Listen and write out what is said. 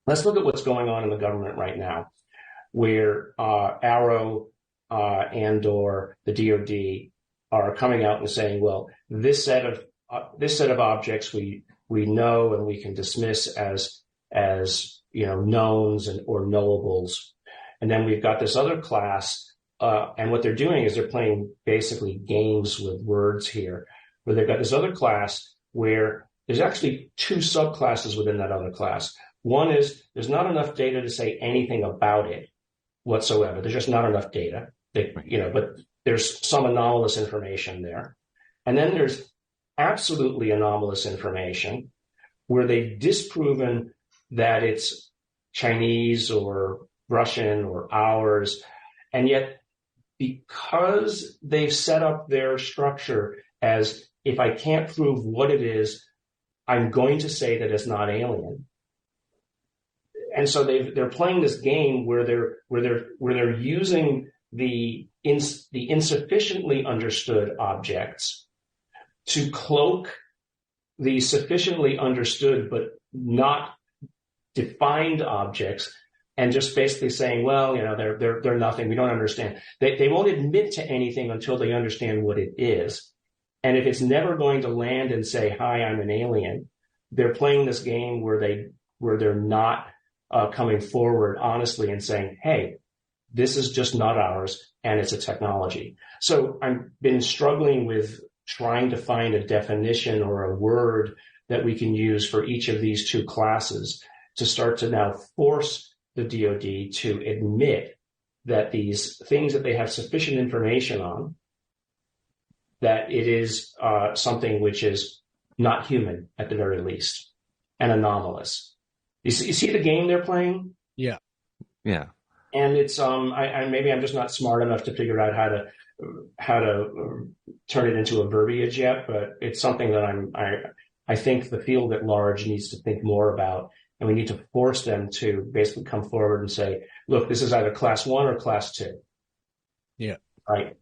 Let's look at what's going on in the government right now, where Arrow and/or the DoD are coming out and saying, well, this set of objects we know and we can dismiss as knowns or knowables, and then we've got this other class, and what they're doing is they're playing basically games with words here, where they've got this other class where there's actually two subclasses within that other class. One is there's not enough data to say anything about it whatsoever. There's just not enough data. But there's some anomalous information there. And then there's absolutely anomalous information where they've disproven that it's Chinese or Russian or ours. And yet, because they've set up their structure as, if I can't prove what it is, I'm going to say that it's not alien. And so they're playing this game where they're using the insufficiently understood objects to cloak the sufficiently understood but not defined objects, and just basically saying, well, they're nothing. We don't understand. They won't admit to anything until they understand what it is. And if it's never going to land and say, hi, I'm an alien, they're playing this game where they're not coming forward honestly and saying, hey, this is just not ours, and it's a technology. So I've been struggling with trying to find a definition or a word that we can use for each of these two classes to start to now force the DoD to admit that these things that they have sufficient information on, that it is something which is not human at the very least, and anomalous. You see the game they're playing? Yeah. Yeah. And it's maybe I'm just not smart enough to figure out how to turn it into a verbiage yet, but it's something that I think the field at large needs to think more about, and we need to force them to basically come forward and say, look, this is either class 1 or class 2. Yeah. Right.